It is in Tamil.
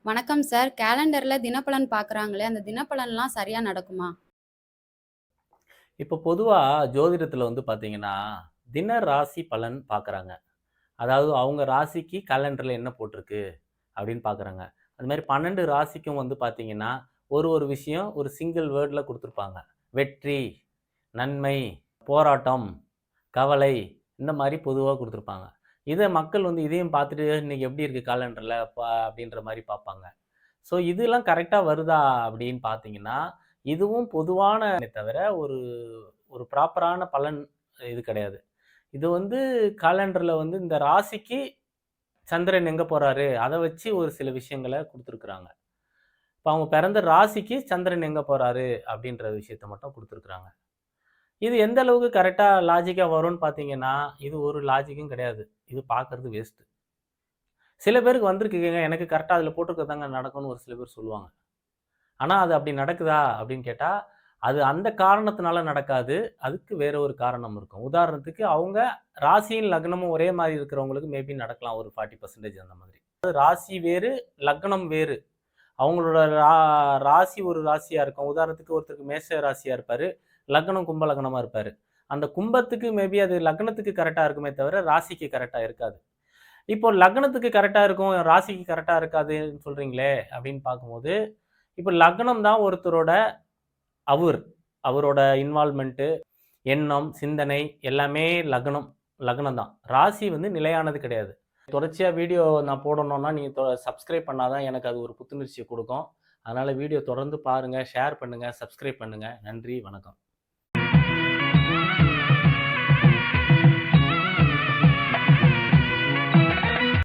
வணக்கம் சார். கேலண்டர்ல தினப்பலன் பார்க்குறாங்களே, அந்த தினப்பலன்லாம் சரியா நடக்குமா? இப்போ பொதுவா ஜோதிடத்துல பார்த்தீங்கன்னா, தின ராசி பலன் பார்க்குறாங்க. அதாவது அவங்க ராசிக்கு காலண்டர்ல என்ன போட்டிருக்கு அப்படின்னு பார்க்குறாங்க. அது மாரி 12 ராசிக்கும் பார்த்தீங்கன்னா, ஒரு ஒரு விஷயம் ஒரு சிங்கிள் வேர்ட்ல குடுத்துருப்பாங்க. வெற்றி, நன்மை, போராட்டம், கவலை இந்த மாரி பொதுவா குடுத்துருப்பாங்க. இத மக்கள் இதையும் பார்த்துட்டு இன்னைக்கு எப்படி இருக்கு காலண்டர்ல அப்படின்ற மாரி பார்ப்பாங்க. ஸோ இதெல்லாம் கரெக்ட்டா வருதா அப்படின்னு பார்த்தீங்கன்னா, இதுவும் பொதுவான தவிர ஒரு ஒரு ப்ராப்பரான பலன் இது கிடையாது. இது காலண்டர்ல இந்த ராசிக்கு சந்திரன் எங்க போறாரு, அத வச்சு ஒரு சில விஷயங்கள குடுத்துருக்காங்க. இப்ப அவங்க பிறந்த ராசிக்கு சந்திரன் எங்க போறாரு அப்படின்ற விஷயத்த மட்டும் குடுத்துருக்காங்க. இது எந்த அளவுக்கு கரெக்ட்டா லாஜிக்கா வரும்னு பார்த்தீங்கன்னா, இது ஒரு லாஜிக்கும் கிடையாது. இது பார்க்கறது வேஸ்ட். சில பேருக்கு வந்திருக்குங்க, எனக்கு கரெக்ட்டா அதில போட்டிருக்கிறதுதாங்க நடக்கும்னு ஒரு சில பேர் சொல்லுவாங்க. ஆனா, அது அப்படி நடக்குதா அப்படின்னு கேட்டா, அது அந்த காரணத்தினால நடக்காது. அதுக்கு வேற ஒரு காரணம் இருக்கும். உதாரணத்துக்கு அவங்க ராசியும், லக்னமும் ஒரே மாரி இருக்கிறவங்களுக்கு மேபி நடக்கலாம் ஒரு 40% அந்த மாதிரி. ராசி வேறு, லக்னம் வேறு. அவங்களோட ராசி ஒரு ராசியா இருக்கும். உதாரணத்துக்கு ஒருத்தருக்கு மேஷ ராசியா இருப்பாரு. லக்னம் கும்ப லக்னமா இருப்பாரு. அந்த கும்பத்துக்கு மேபி அது லக்னத்துக்கு கரெக்ட்டா இருக்குமே தவிர, ராசிக்கு கரெக்ட்டா இருக்காது. இப்போ லக்னத்துக்கு கரெக்ட்டா இருக்கும், ராசிக்கு கரெக்ட்டா இருக்காதுன்னு சொல்றீங்களே அப்படின்னு பார்க்கும்போது, இப்ப லக்னம் தான் ஒருத்தரோட அவர். அவரோட இன்வால்வ்மென்ட், எண்ணம், சிந்தனை எல்லாமே லக்னம் லக்னம் தான். ராசி நிலையானது கிடையாது. தொடர்ச்சியா வீடியோ நான் போடணும்னா, நீங்க சப்ஸ்கிரைப் பண்ணா தான் எனக்கு அது ஒரு புத்துணர்ச்சிய குடுக்கும். அதனால வீடியோ தொடர்ந்து பாருங்க, ஷேர் பண்ணுங்க, சப்ஸ்கிரைப் பண்ணுங்க. நன்றி, வணக்கம்.